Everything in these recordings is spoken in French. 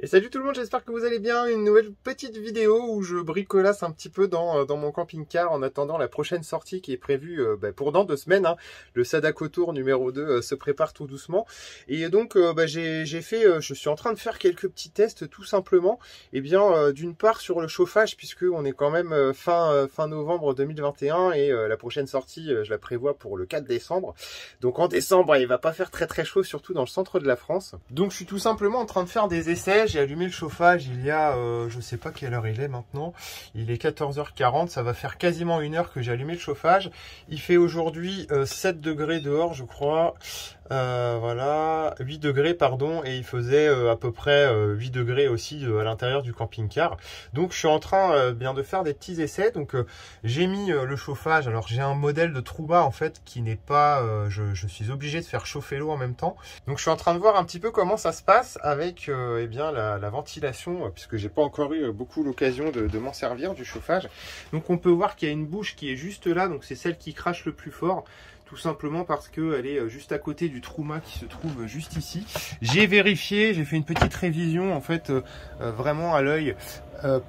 Et salut tout le monde, j'espère que vous allez bien. Une nouvelle petite vidéo où je bricolasse un petit peu dans mon camping-car en attendant la prochaine sortie qui est prévue pour dans 2 semaines. Hein. Le Sadako Tour numéro 2 se prépare tout doucement. Et donc je suis en train de faire quelques petits tests tout simplement. Et bien d'une part sur le chauffage puisque on est quand même fin novembre 2021 et la prochaine sortie je la prévois pour le 4 décembre. Donc en décembre il va pas faire très chaud, surtout dans le centre de la France. Donc je suis tout simplement en train de faire des essais. J'ai allumé le chauffage il y a, je sais pas quelle heure il est maintenant, il est 14h40, ça va faire quasiment 1 heure que j'ai allumé le chauffage. Il fait aujourd'hui 7 degrés dehors je crois, voilà, 8 degrés pardon, et il faisait à peu près 8 degrés aussi à l'intérieur du camping-car. Donc je suis en train bien de faire des petits essais. Donc j'ai mis le chauffage, alors j'ai un modèle de Trouba en fait qui n'est pas, je suis obligé de faire chauffer l'eau en même temps. Donc je suis en train de voir un petit peu comment ça se passe avec eh bien la ventilation, puisque j'ai pas encore eu beaucoup l'occasion de m'en servir du chauffage. Donc on peut voir qu'il y a une bouche qui est juste là, donc c'est celle qui crache le plus fort. Tout simplement parce qu'elle est juste à côté du Truma qui se trouve juste ici. J'ai vérifié, j'ai fait une petite révision en fait vraiment à l'œil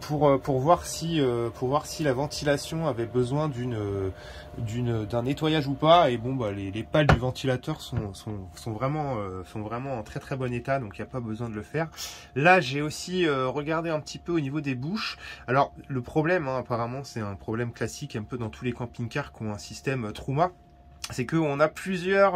pour voir si la ventilation avait besoin d'un nettoyage ou pas. Et bon bah les pales du ventilateur sont vraiment en très bon état, donc il n'y a pas besoin de le faire. Là j'ai aussi regardé un petit peu au niveau des bouches. Alors le problème apparemment c'est un problème classique un peu dans tous les camping-cars qui ont un système Truma. C'est qu'on a plusieurs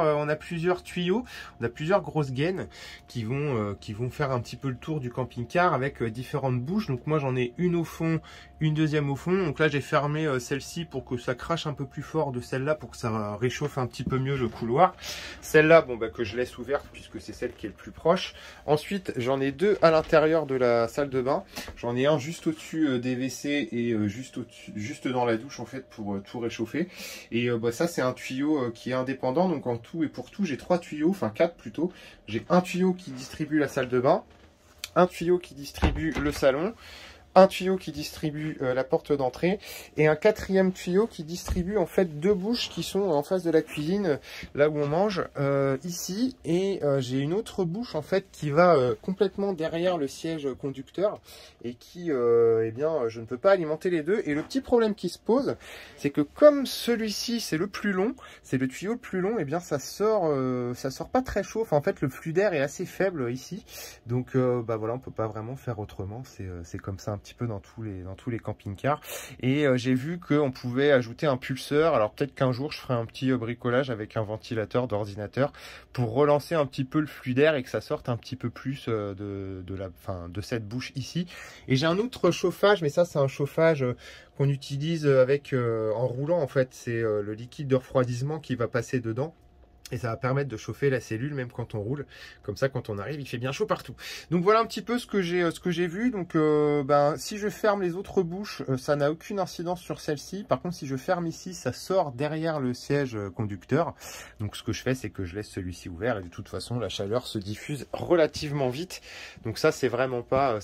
tuyaux, on a plusieurs grosses gaines qui vont faire un petit peu le tour du camping-car avec différentes bouches. Donc moi j'en ai une au fond, une deuxième au fond. Donc là j'ai fermé celle-ci pour que ça crache un peu plus fort de celle-là, pour que ça réchauffe un petit peu mieux le couloir. Celle-là, bon bah que je laisse ouverte puisque c'est celle qui est le plus proche. Ensuite j'en ai deux à l'intérieur de la salle de bain. J'en ai un juste au-dessus des WC et juste dans la douche en fait pour tout réchauffer. Et ça c'est un tuyau qui est indépendant, donc en tout et pour tout j'ai 3 tuyaux, enfin 4 plutôt. J'ai un tuyau qui distribue la salle de bain, un tuyau qui distribue le salon, un tuyau qui distribue la porte d'entrée et un 4e tuyau qui distribue en fait 2 bouches qui sont en face de la cuisine, là où on mange, ici. Et j'ai une autre bouche en fait qui va complètement derrière le siège conducteur et qui, eh bien, je ne peux pas alimenter les deux. Et le petit problème qui se pose, c'est que comme celui-ci c'est le plus long, c'est le tuyau le plus long, et eh bien ça sort pas très chaud. Enfin, en fait le flux d'air est assez faible ici, donc bah voilà, on peut pas vraiment faire autrement. C'est comme ça un petit peu dans tous les camping-cars. Et j'ai vu qu'on pouvait ajouter un pulseur. Alors peut-être qu'un jour je ferai un petit bricolage avec un ventilateur d'ordinateur pour relancer un petit peu le flux d'air et que ça sorte un petit peu plus de cette bouche ici. Et j'ai un autre chauffage, mais ça c'est un chauffage qu'on utilise en roulant en fait. C'est le liquide de refroidissement qui va passer dedans. Et ça va permettre de chauffer la cellule même quand on roule. Comme ça, quand on arrive, il fait bien chaud partout. Donc voilà un petit peu ce que j'ai vu. Donc si je ferme les autres bouches, ça n'a aucune incidence sur celle-ci. Par contre, si je ferme ici, ça sort derrière le siège conducteur. Donc ce que je fais, c'est que je laisse celui-ci ouvert. Et de toute façon, la chaleur se diffuse relativement vite. Donc ça, c'est vraiment pas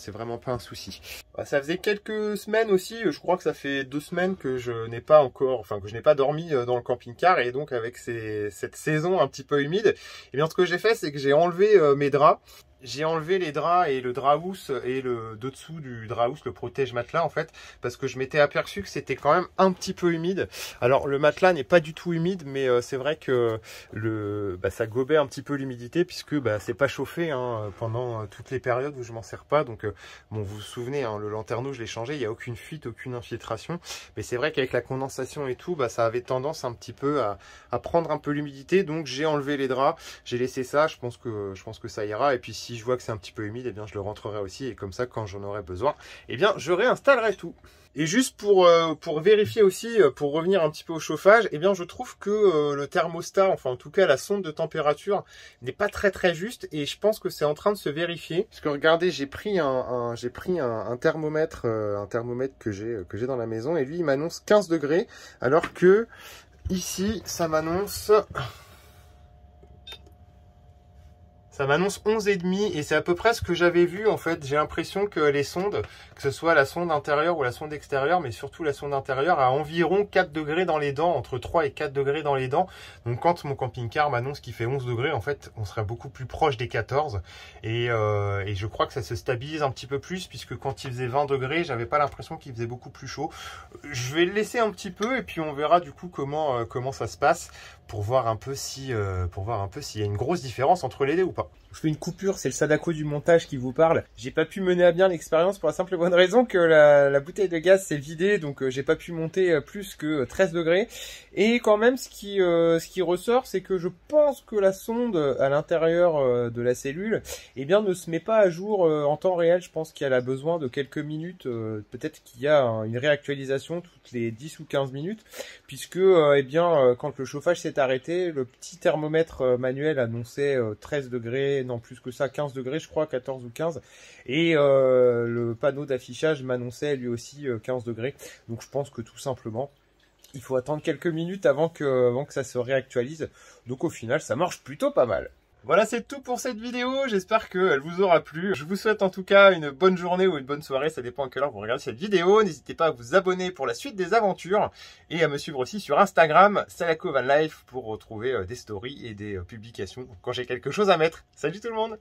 un souci. Ça faisait quelques semaines aussi. Je crois que ça fait 2 semaines que je n'ai pas dormi dans le camping-car. Et donc avec cette saison un petit peu humide, et bien ce que j'ai fait, c'est que j'ai enlevé mes draps. J'ai enlevé les draps et le drap housse et le dessous du drap housse, le protège matelas en fait, parce que je m'étais aperçu que c'était quand même un petit peu humide. Alors le matelas n'est pas du tout humide, mais c'est vrai que ça gobait un petit peu l'humidité puisque c'est pas chauffé pendant toutes les périodes où je m'en sers pas. Donc bon, vous vous souvenez, le lanterneau je l'ai changé, il n'y a aucune fuite, aucune infiltration, mais c'est vrai qu'avec la condensation et tout, ça avait tendance un petit peu à prendre un peu l'humidité. Donc j'ai enlevé les draps, j'ai laissé ça, je pense que ça ira. Et puis si je vois que c'est un petit peu humide, eh bien je le rentrerai aussi, et comme ça quand j'en aurai besoin, eh bien je réinstallerai tout. Et juste pour vérifier aussi, pour revenir un petit peu au chauffage, eh bien je trouve que le thermostat, enfin en tout cas la sonde de température, n'est pas très juste, et je pense que c'est en train de se vérifier. Parce que regardez, j'ai pris un thermomètre, que j'ai dans la maison, et lui il m'annonce 15 degrés, alors que ici ça m'annonce Ça m'annonce 11,5 et c'est à peu près ce que j'avais vu en fait. J'ai l'impression que les sondes, que ce soit la sonde intérieure ou la sonde extérieure, mais surtout la sonde intérieure, a environ 4 degrés dans les dents, entre 3 et 4 degrés dans les dents. Donc quand mon camping-car m'annonce qu'il fait 11 degrés, en fait, on serait beaucoup plus proche des 14. Et je crois que ça se stabilise un petit peu plus, puisque quand il faisait 20 degrés, j'avais pas l'impression qu'il faisait beaucoup plus chaud. Je vais le laisser un petit peu et puis on verra du coup comment ça se passe pour voir un peu s'il y a une grosse différence entre les deux ou pas. Je fais une coupure, c'est le Sadako du montage qui vous parle. J'ai pas pu mener à bien l'expérience pour la simple et bonne raison que la bouteille de gaz s'est vidée, donc j'ai pas pu monter plus que 13 degrés. Et quand même, ce qui ressort, c'est que je pense que la sonde à l'intérieur de la cellule, eh bien, ne se met pas à jour en temps réel. Je pense qu'elle a besoin de quelques minutes. Peut-être qu'il y a une réactualisation toutes les 10 ou 15 minutes, puisque, eh bien, quand le chauffage s'est arrêté, le petit thermomètre manuel annonçait 13 degrés, non plus que ça, 15 degrés, je crois, 14 ou 15. Et le panneau d'affichage m'annonçait lui aussi 15 degrés. Donc je pense que tout simplement, il faut attendre quelques minutes avant que ça se réactualise. Donc au final, ça marche plutôt pas mal. Voilà, c'est tout pour cette vidéo. J'espère qu'elle vous aura plu. Je vous souhaite en tout cas une bonne journée ou une bonne soirée. Ça dépend à quelle heure vous regardez cette vidéo. N'hésitez pas à vous abonner pour la suite des aventures et à me suivre aussi sur Instagram, Sadako Van Life, pour retrouver des stories et des publications quand j'ai quelque chose à mettre. Salut tout le monde!